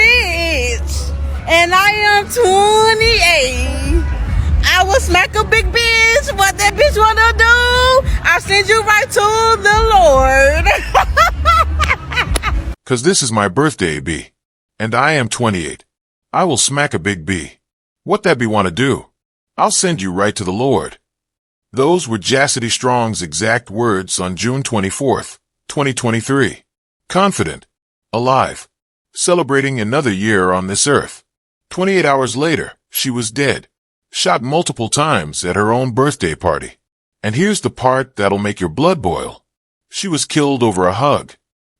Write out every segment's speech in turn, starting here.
bitch. And I am 28. I will smack a big bitch. What that bitch wanna do? I'll send you right to the Lord. 'Cause this is my birthday, B. And I am 28. I will smack a big B. What that B wanna do? I'll send you right to the Lord. Those were Jassity Strong's exact words on June 24th, 2023. Confident. Alive. Celebrating another year on this earth. 28 hours later, she was dead. Shot multiple times at her own birthday party. And here's the part that'll make your blood boil. She was killed over a hug.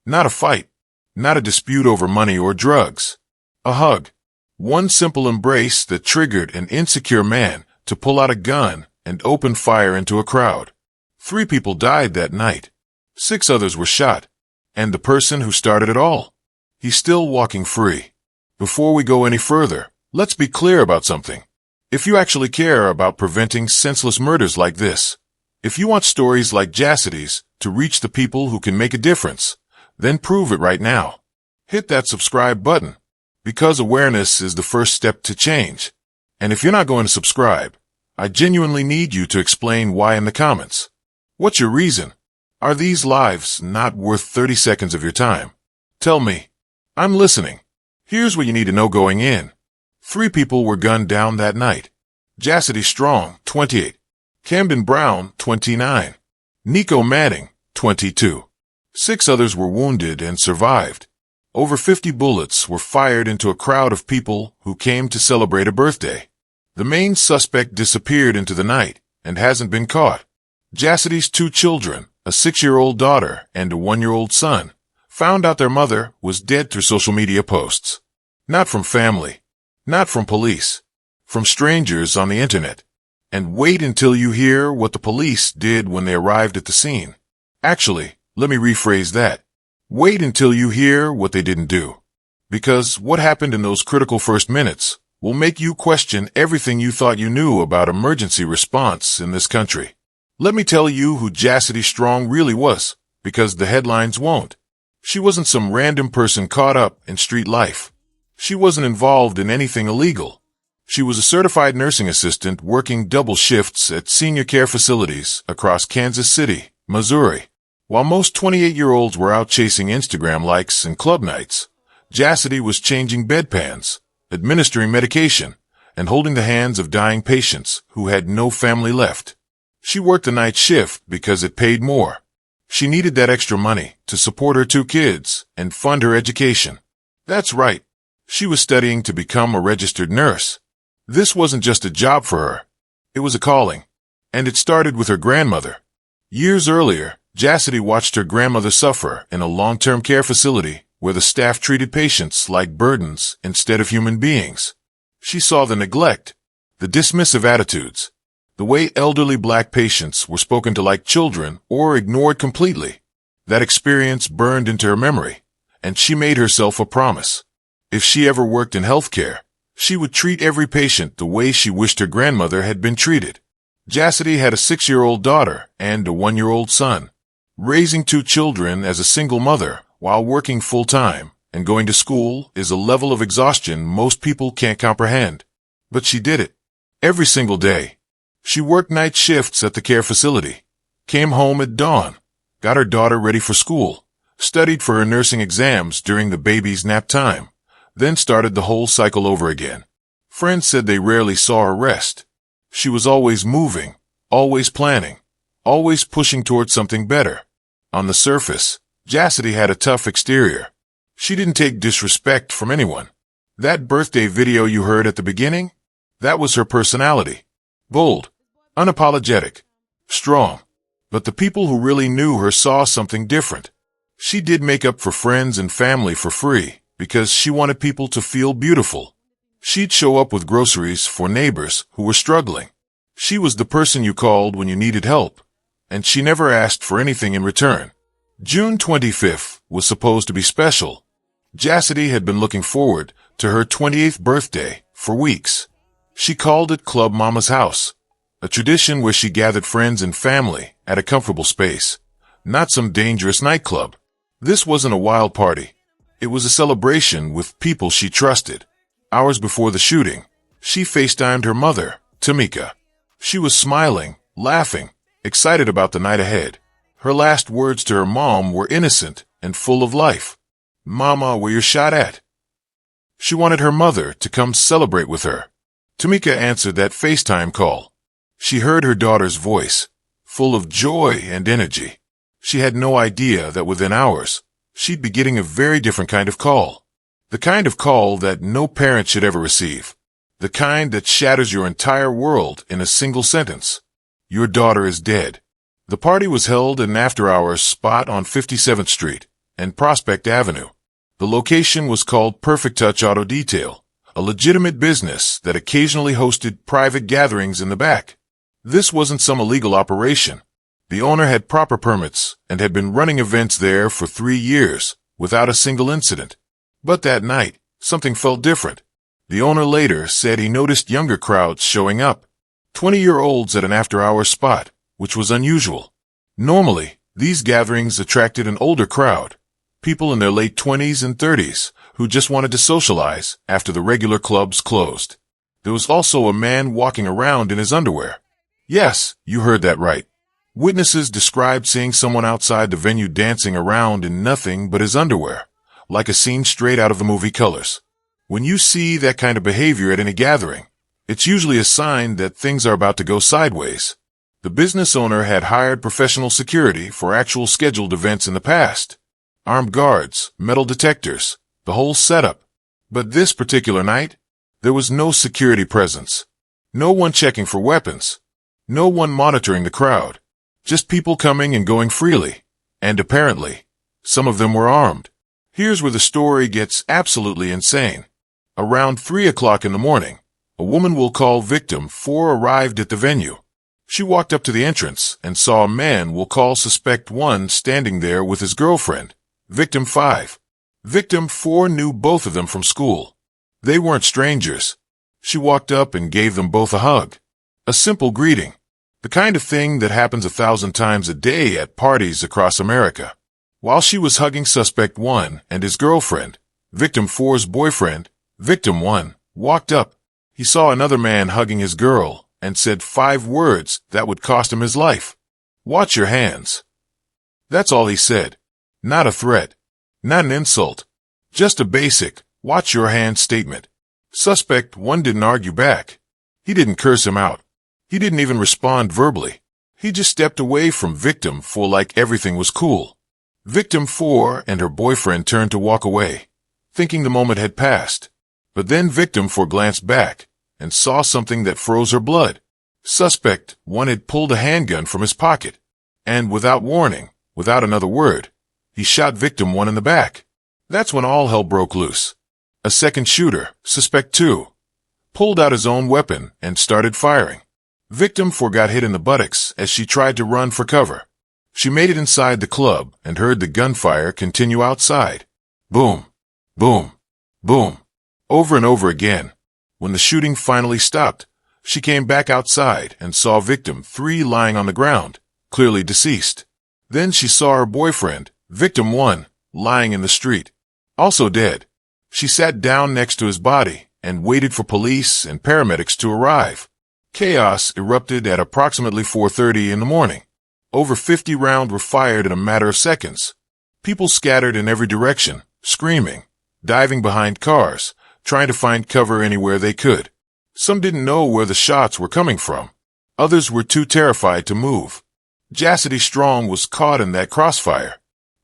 Not a fight. Not a dispute over money or drugs. A hug. One simple embrace that triggered an insecure man to pull out a gun and open fire into a crowd. 3 people died that night. 6 others were shot. And the person who started it all? He's still walking free. Before we go any further, let's be clear about something. If you actually care about preventing senseless murders like this, if you want stories like Jassity's to reach the people who can make a difference, then prove it right now. Hit that subscribe button, because awareness is the first step to change. And if you're not going to subscribe, I genuinely need you to explain why in the comments. What's your reason? Are these lives not worth 30 seconds of your time? Tell me. I'm listening. Here's what you need to know going in. 3 people were gunned down that night. Jassity Strong, 28. Camden Brown, 29. Nico Manning, 22. 6 others were wounded and survived. Over 50 bullets were fired into a crowd of people who came to celebrate a birthday. The main suspect disappeared into the night and hasn't been caught. Jassity's 2 children, a 6-year-old daughter and a 1-year-old son, found out their mother was dead through social media posts. Not from family. Not from police. From strangers on the internet. And wait until you hear what the police did when they arrived at the scene. Actually, let me rephrase that. Wait until you hear what they didn't do. Because what happened in those critical first minutes will make you question everything you thought you knew about emergency response in this country. Let me tell you who Jassity Strong really was, because the headlines won't. She wasn't some random person caught up in street life. She wasn't involved in anything illegal. She was a certified nursing assistant working double shifts at senior care facilities across Kansas City, Missouri. While most 28-year-olds were out chasing Instagram likes and club nights, Jassity was changing bedpans, administering medication, and holding the hands of dying patients who had no family left. She worked the night shift because it paid more. She needed that extra money to support her 2 kids and fund her education. That's right. She was studying to become a registered nurse. This wasn't just a job for her. It was a calling. And it started with her grandmother. Years earlier, Jassity watched her grandmother suffer in a long-term care facility where the staff treated patients like burdens instead of human beings. She saw the neglect, the dismissive attitudes, the way elderly black patients were spoken to like children or ignored completely. That experience burned into her memory, and she made herself a promise. If she ever worked in healthcare, she would treat every patient the way she wished her grandmother had been treated. Jassity had a 6-year-old daughter and a 1-year-old son. Raising 2 children as a single mother while working full-time and going to school is a level of exhaustion most people can't comprehend. But she did it. Every single day. She worked night shifts at the care facility, came home at dawn, got her daughter ready for school, studied for her nursing exams during the baby's nap time, then started the whole cycle over again. Friends said they rarely saw her rest. She was always moving, always planning, always pushing towards something better. On the surface, Jassity had a tough exterior. She didn't take disrespect from anyone. That birthday video you heard at the beginning? That was her personality. Bold, unapologetic, strong. But the people who really knew her saw something different. She did make up for friends and family for free because she wanted people to feel beautiful. She'd show up with groceries for neighbors who were struggling. She was the person you called when you needed help, and she never asked for anything in return. June 25th was supposed to be special. Jassity had been looking forward to her 28th birthday for weeks. She called it Club Mama's House, a tradition where she gathered friends and family at a comfortable space, not some dangerous nightclub. This wasn't a wild party. It was a celebration with people she trusted. Hours before the shooting, she FaceTimed her mother, Tamika. She was smiling, laughing, excited about the night ahead. Her last words to her mom were innocent and full of life. "Mama, where you shot at?" She wanted her mother to come celebrate with her. Tamika answered that FaceTime call. She heard her daughter's voice, full of joy and energy. She had no idea that within hours, she'd be getting a very different kind of call. The kind of call that no parent should ever receive. The kind that shatters your entire world in a single sentence. Your daughter is dead. The party was held in an after-hours spot on 57th Street and Prospect Avenue. The location was called Perfect Touch Auto Detail, a legitimate business that occasionally hosted private gatherings in the back. This wasn't some illegal operation. The owner had proper permits and had been running events there for 3 years without a single incident. But that night, something felt different. The owner later said he noticed younger crowds showing up, 20-year-olds at an after-hours spot, which was unusual. Normally, these gatherings attracted an older crowd, people in their late 20s and 30s, who just wanted to socialize after the regular clubs closed. There was also a man walking around in his underwear. Yes, you heard that right. Witnesses described seeing someone outside the venue dancing around in nothing but his underwear, like a scene straight out of the movie Colors. When you see that kind of behavior at any gathering, it's usually a sign that things are about to go sideways. The business owner had hired professional security for actual scheduled events in the past. Armed guards, metal detectors, the whole setup. But this particular night, there was no security presence. No one checking for weapons. No one monitoring the crowd. Just people coming and going freely. And apparently, some of them were armed. Here's where the story gets absolutely insane. Around 3 o'clock in the morning, a woman we'll call Victim 4 arrived at the venue. She walked up to the entrance and saw a man we'll call Suspect 1 standing there with his girlfriend, Victim 5. Victim 4 knew both of them from school. They weren't strangers. She walked up and gave them both a hug. A simple greeting. The kind of thing that happens 1,000 times a day at parties across America. While she was hugging Suspect 1 and his girlfriend, Victim 4's boyfriend, Victim 1, walked up. He saw another man hugging his girl and said 5 words that would cost him his life. "Watch your hands." That's all he said. Not a threat. Not an insult. Just a basic, watch your hands statement. Suspect 1 didn't argue back. He didn't curse him out. He didn't even respond verbally. He just stepped away from Victim 4 like everything was cool. Victim 4 and her boyfriend turned to walk away, thinking the moment had passed. But then Victim 4 glanced back and saw something that froze her blood. Suspect 1 had pulled a handgun from his pocket, and without warning, without another word, he shot Victim 1 in the back. That's when all hell broke loose. A second shooter, Suspect 2, pulled out his own weapon and started firing. Victim 4 got hit in the buttocks as she tried to run for cover. She made it inside the club and heard the gunfire continue outside. Boom, boom, boom, over and over again. When the shooting finally stopped, she came back outside and saw Victim 3 lying on the ground, clearly deceased. Then she saw her boyfriend, Victim 1, lying in the street, also dead. She sat down next to his body and waited for police and paramedics to arrive. Chaos erupted at approximately 4:30 in the morning. Over 50 rounds were fired in a matter of seconds. People scattered in every direction, screaming, diving behind cars, trying to find cover anywhere they could. Some didn't know where the shots were coming from. Others were too terrified to move. Chastity Strong was caught in that crossfire.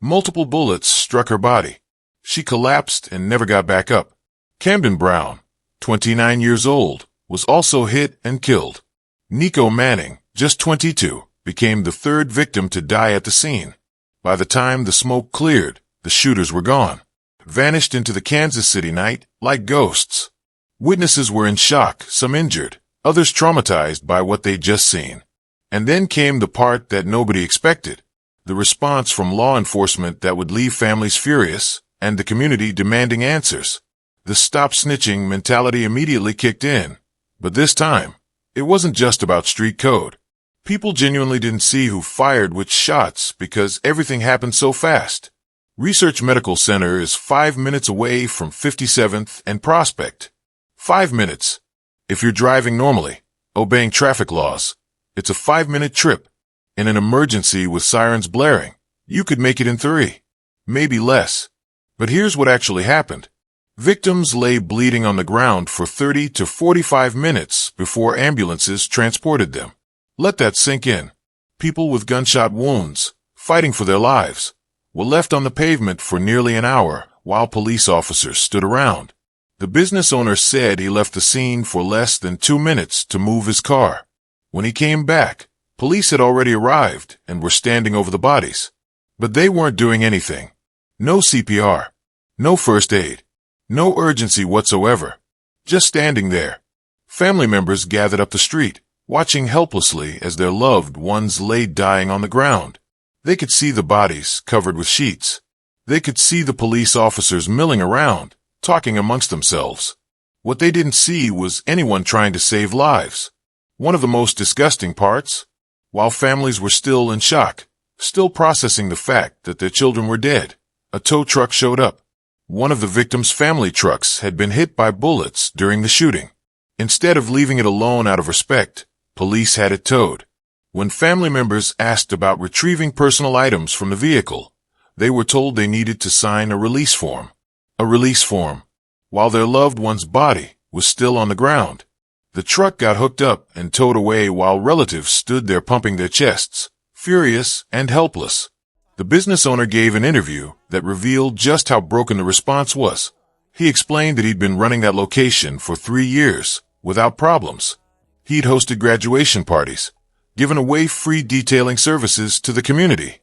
Multiple bullets struck her body. She collapsed and never got back up. Camden Brown, 29 years old, was also hit and killed. Nico Manning, just 22, became the third victim to die at the scene. By the time the smoke cleared, the shooters were gone, vanished into the Kansas City night like ghosts. Witnesses were in shock, some injured, others traumatized by what they'd just seen. And then came the part that nobody expected, the response from law enforcement that would leave families furious and the community demanding answers. The stop snitching mentality immediately kicked in. But this time, it wasn't just about street code. People genuinely didn't see who fired which shots because everything happened so fast. Research Medical Center is 5 minutes away from 57th and Prospect. 5 minutes. If you're driving normally, obeying traffic laws, it's a 5-minute trip. In an emergency with sirens blaring, you could make it in 3. Maybe less. But here's what actually happened. Victims lay bleeding on the ground for 30 to 45 minutes before ambulances transported them. Let that sink in. People with gunshot wounds, fighting for their lives, were left on the pavement for nearly an hour while police officers stood around. The business owner said he left the scene for less than 2 minutes to move his car. When he came back, police had already arrived and were standing over the bodies. But they weren't doing anything. No CPR. No first aid. No urgency whatsoever. Just standing there. Family members gathered up the street, watching helplessly as their loved ones lay dying on the ground. They could see the bodies covered with sheets. They could see the police officers milling around, talking amongst themselves. What they didn't see was anyone trying to save lives. One of the most disgusting parts? While families were still in shock, still processing the fact that their children were dead, a tow truck showed up. One of the victims' family trucks had been hit by bullets during the shooting. Instead of leaving it alone out of respect, police had it towed. When family members asked about retrieving personal items from the vehicle, they were told they needed to sign a release form. A release form. While their loved one's body was still on the ground. The truck got hooked up and towed away while relatives stood there pumping their chests, furious and helpless. The business owner gave an interview that revealed just how broken the response was. He explained that he'd been running that location for 3 years, without problems. He'd hosted graduation parties, given away free detailing services to the community,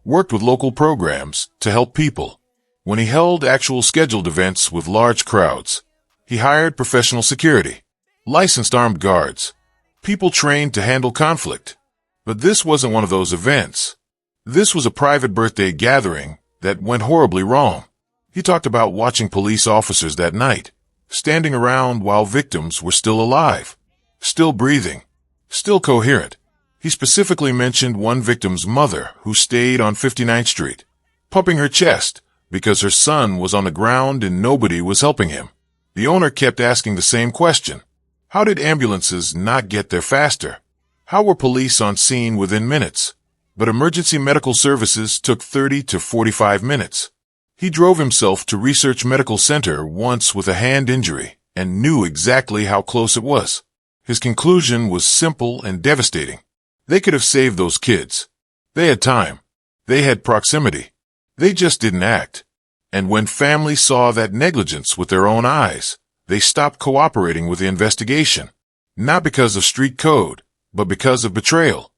worked with local programs to help people. When he held actual scheduled events with large crowds, he hired professional security, licensed armed guards, people trained to handle conflict. But this wasn't one of those events. This was a private birthday gathering that went horribly wrong. He talked about watching police officers that night, standing around while victims were still alive, still breathing, still coherent. He specifically mentioned one victim's mother who stayed on 59th Street, pumping her chest because her son was on the ground and nobody was helping him. The owner kept asking the same question. How did ambulances not get there faster? How were police on scene within minutes? But emergency medical services took 30 to 45 minutes. He drove himself to Research Medical Center once with a hand injury and knew exactly how close it was. His conclusion was simple and devastating. They could have saved those kids. They had time. They had proximity. They just didn't act. And when families saw that negligence with their own eyes, they stopped cooperating with the investigation. Not because of street code, but because of betrayal.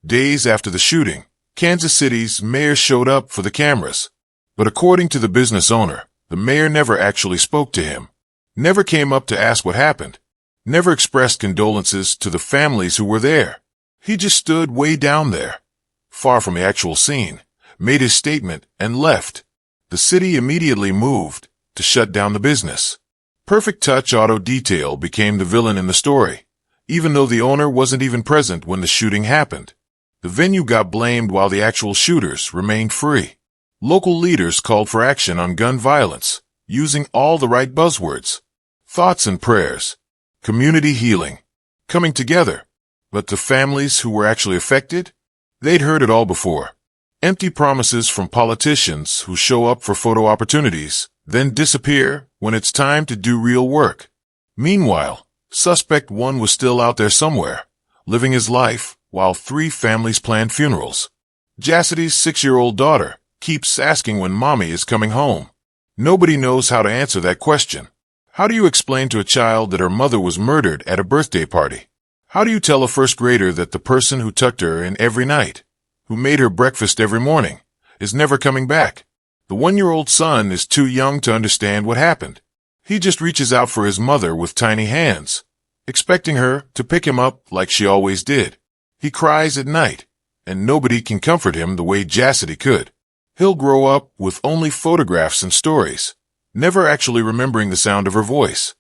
Days after the shooting, Kansas City's mayor showed up for the cameras. But according to the business owner, the mayor never actually spoke to him. Never came up to ask what happened. Never expressed condolences to the families who were there. He just stood way down there, far from the actual scene, made his statement, and left. The city immediately moved to shut down the business. Perfect Touch Auto Detail became the villain in the story, even though the owner wasn't even present when the shooting happened. The venue got blamed while the actual shooters remained free. Local leaders called for action on gun violence, using all the right buzzwords. Thoughts and prayers. Community healing. Coming together. But the families who were actually affected? They'd heard it all before. Empty promises from politicians who show up for photo opportunities, then disappear when it's time to do real work. Meanwhile, Suspect 1 was still out there somewhere, living his life, while 3 families planned funerals. Jassidy's 6-year-old daughter keeps asking when mommy is coming home. Nobody knows how to answer that question. How do you explain to a child that her mother was murdered at a birthday party? How do you tell a first grader that the person who tucked her in every night, who made her breakfast every morning, is never coming back? The 1-year-old son is too young to understand what happened. He just reaches out for his mother with tiny hands, expecting her to pick him up like she always did. He cries at night, and nobody can comfort him the way Jassidy could. He'll grow up with only photographs and stories, never actually remembering the sound of her voice.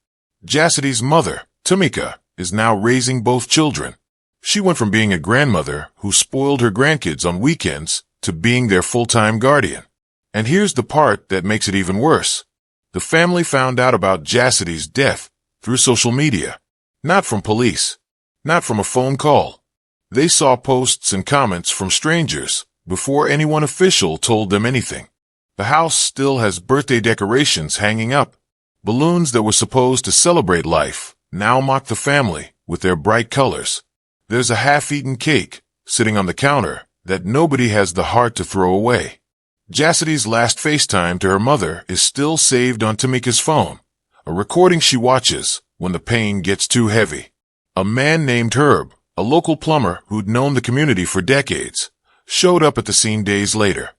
Jassidy's mother, Tamika, is now raising both children. She went from being a grandmother who spoiled her grandkids on weekends to being their full-time guardian. And here's the part that makes it even worse. The family found out about Jassidy's death through social media. Not from police. Not from a phone call. They saw posts and comments from strangers before anyone official told them anything. The house still has birthday decorations hanging up. Balloons that were supposed to celebrate life now mock the family with their bright colors. There's a half-eaten cake sitting on the counter that nobody has the heart to throw away. Jassidy's last FaceTime to her mother is still saved on Tamika's phone, a recording she watches when the pain gets too heavy. A man named Herb, a local plumber who'd known the community for decades, showed up at the scene days later.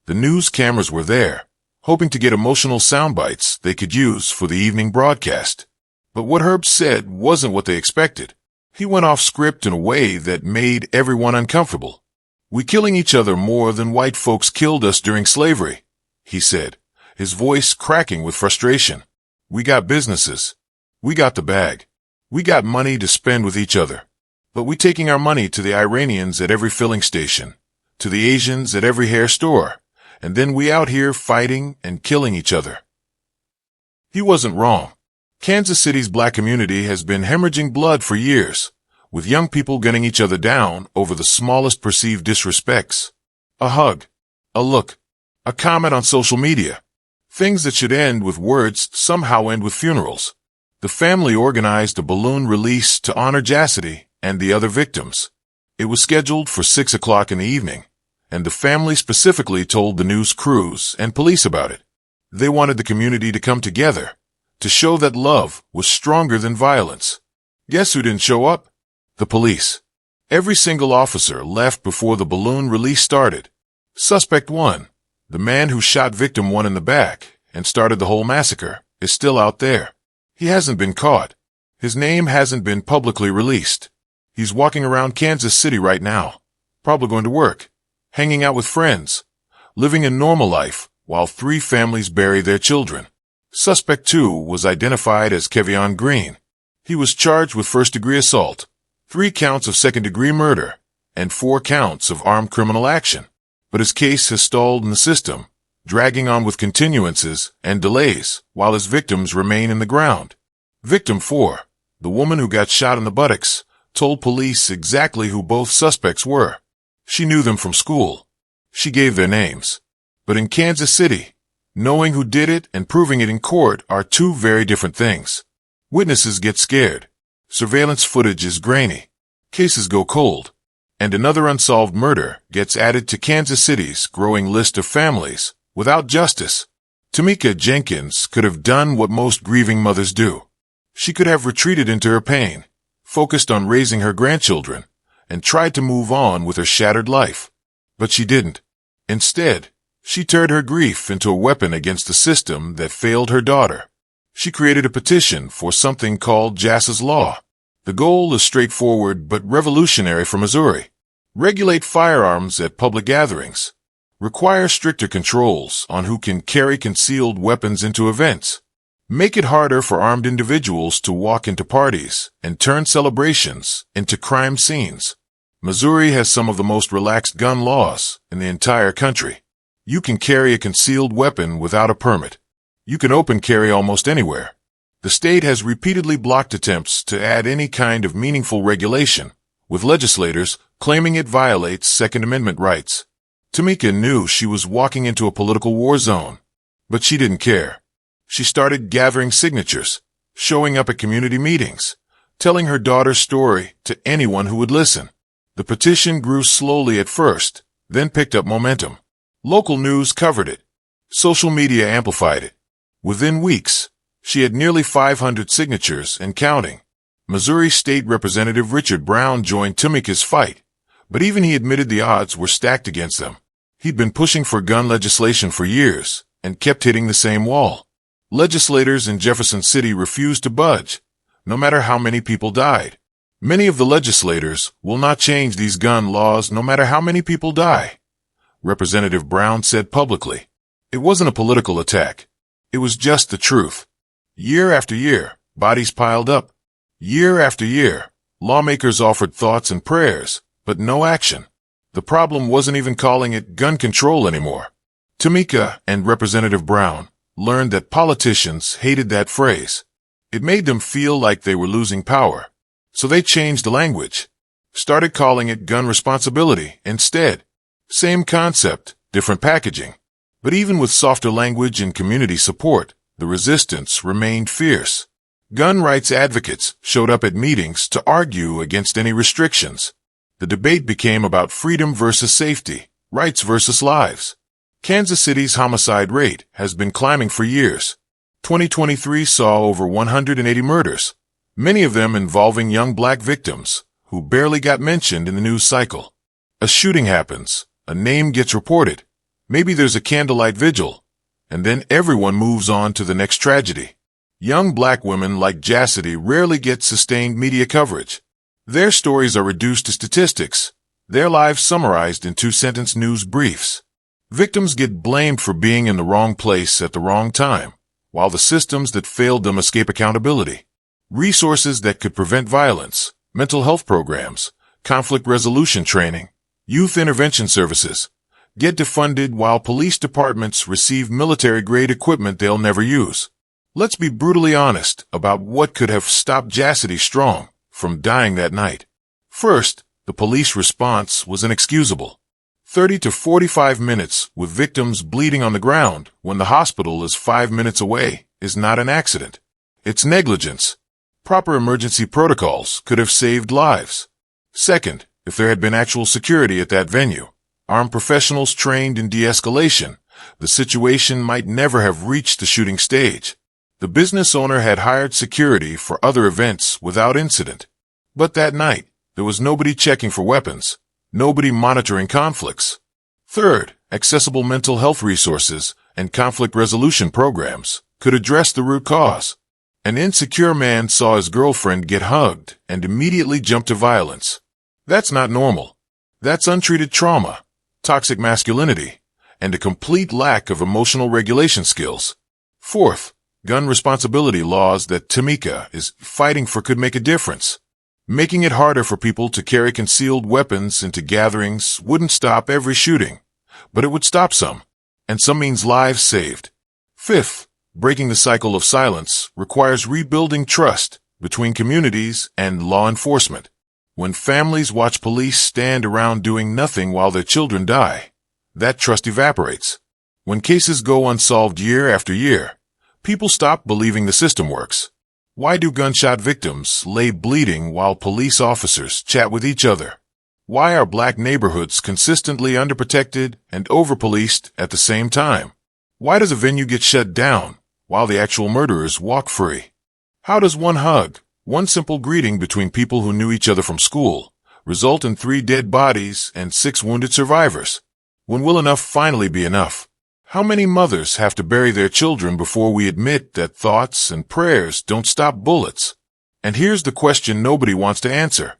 The news cameras were there, hoping to get emotional sound bites they could use for the evening broadcast. But what Herb said wasn't what they expected. He went off script in a way that made everyone uncomfortable. "We killing each other more than white folks killed us during slavery," he said, his voice cracking with frustration. "We got businesses. We got the bag. We got money to spend with each other. But we taking our money to the Iranians at every filling station, to the Asians at every hair store, and then we out here fighting and killing each other." He wasn't wrong. Kansas City's black community has been hemorrhaging blood for years, with young people gunning each other down over the smallest perceived disrespects. A hug, a look, a comment on social media. Things that should end with words somehow end with funerals. The family organized a balloon release to honor Jassidy and the other victims. It was scheduled for 6 o'clock in the evening, and the family specifically told the news crews and police about it. They wanted the community to come together, to show that love was stronger than violence. Guess who didn't show up? The police. Every single officer left before the balloon release started. Suspect 1, the man who shot victim 1 in the back and started the whole massacre, is still out there. He hasn't been caught. His name hasn't been publicly released. He's walking around Kansas City right now, probably going to work, hanging out with friends, living a normal life while 3 families bury their children. Suspect 2 was identified as Kevion Green. He was charged with first-degree assault, 3 counts of second-degree murder, and 4 counts of armed criminal action. But his case has stalled in the system, dragging on with continuances and delays while his victims remain in the ground. Victim 4, the woman who got shot in the buttocks, told police exactly who both suspects were. She knew them from school. She gave their names. But in Kansas City, knowing who did it and proving it in court are 2 very different things. Witnesses get scared. Surveillance footage is grainy. Cases go cold. And another unsolved murder gets added to Kansas City's growing list of families without justice. Tamika Jenkins could have done what most grieving mothers do. She could have retreated into her pain, focused on raising her grandchildren, and tried to move on with her shattered life. But she didn't. Instead, she turned her grief into a weapon against the system that failed her daughter. She created a petition for something called Jass's Law. The goal is straightforward but revolutionary for Missouri. Regulate firearms at public gatherings. Require stricter controls on who can carry concealed weapons into events. Make it harder for armed individuals to walk into parties and turn celebrations into crime scenes. Missouri has some of the most relaxed gun laws in the entire country. You can carry a concealed weapon without a permit. You can open carry almost anywhere. The state has repeatedly blocked attempts to add any kind of meaningful regulation, with legislators claiming it violates Second Amendment rights. Tamika knew she was walking into a political war zone, but she didn't care. She started gathering signatures, showing up at community meetings, telling her daughter's story to anyone who would listen. The petition grew slowly at first, then picked up momentum. Local news covered it. Social media amplified it. Within weeks, she had nearly 500 signatures and counting. Missouri State Representative Richard Brown joined Tamika's fight, but even he admitted the odds were stacked against them. He'd been pushing for gun legislation for years and kept hitting the same wall. Legislators in Jefferson City refused to budge, no matter how many people died. Many of the legislators will not change these gun laws no matter how many people die, Representative Brown said publicly. It wasn't a political attack. It was just the truth. Year after year, bodies piled up. Year after year, lawmakers offered thoughts and prayers, but no action. The problem wasn't even calling it gun control anymore. Tamika and Representative Brown learned that politicians hated that phrase. It made them feel like they were losing power. So they changed the language, started calling it gun responsibility instead. Same concept, different packaging. But even with softer language and community support, the resistance remained fierce. Gun rights advocates showed up at meetings to argue against any restrictions. The debate became about freedom versus safety, rights versus lives. Kansas City's homicide rate has been climbing for years. 2023 saw over 180 murders, many of them involving young black victims who barely got mentioned in the news cycle. A shooting happens, a name gets reported, maybe there's a candlelight vigil, and then everyone moves on to the next tragedy. Young black women like Jassity rarely get sustained media coverage. Their stories are reduced to statistics, their lives summarized in 2-sentence news briefs. Victims get blamed for being in the wrong place at the wrong time, while the systems that failed them escape accountability. Resources that could prevent violence, mental health programs, conflict resolution training, youth intervention services, get defunded while police departments receive military-grade equipment they'll never use. Let's be brutally honest about what could have stopped Jassity Strong from dying that night. First, the police response was inexcusable. 30 to 45 minutes with victims bleeding on the ground when the hospital is 5 minutes away is not an accident. It's negligence. Proper emergency protocols could have saved lives. Second, if there had been actual security at that venue, armed professionals trained in de-escalation, the situation might never have reached the shooting stage. The business owner had hired security for other events without incident. But that night, there was nobody checking for weapons, nobody monitoring conflicts. Third, accessible mental health resources and conflict resolution programs could address the root cause. An insecure man saw his girlfriend get hugged and immediately jumped to violence. That's not normal. That's untreated trauma, toxic masculinity, and a complete lack of emotional regulation skills. Fourth, gun responsibility laws that Tamika is fighting for could make a difference. Making it harder for people to carry concealed weapons into gatherings wouldn't stop every shooting, but it would stop some, and some means lives saved. Fifth, breaking the cycle of silence requires rebuilding trust between communities and law enforcement. When families watch police stand around doing nothing while their children die, that trust evaporates. When cases go unsolved year after year, people stop believing the system works. Why do gunshot victims lay bleeding while police officers chat with each other? Why are black neighborhoods consistently underprotected and overpoliced at the same time? Why does a venue get shut down while the actual murderers walk free? How does one hug, one simple greeting between people who knew each other from school, result in 3 dead bodies and 6 wounded survivors? When will enough finally be enough? How many mothers have to bury their children before we admit that thoughts and prayers don't stop bullets? And here's the question nobody wants to answer.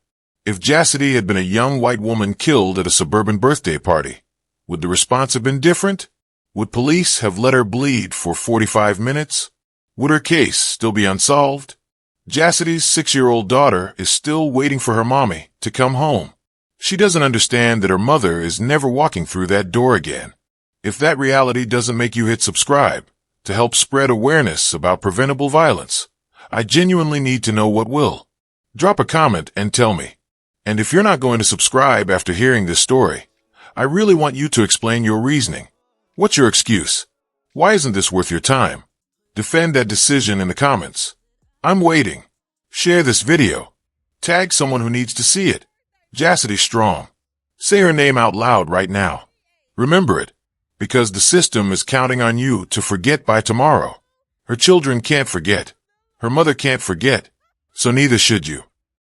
If Jassity had been a young white woman killed at a suburban birthday party, would the response have been different? Would police have let her bleed for 45 minutes? Would her case still be unsolved? Jassity's 6-year-old daughter is still waiting for her mommy to come home. She doesn't understand that her mother is never walking through that door again. If that reality doesn't make you hit subscribe to help spread awareness about preventable violence, I genuinely need to know what will. Drop a comment and tell me. And if you're not going to subscribe after hearing this story, I really want you to explain your reasoning. What's your excuse? Why isn't this worth your time? Defend that decision in the comments. I'm waiting. Share this video. Tag someone who needs to see it. Jassity Strong. Say her name out loud right now. Remember it, because the system is counting on you to forget by tomorrow. Her children can't forget. Her mother can't forget. So neither should you.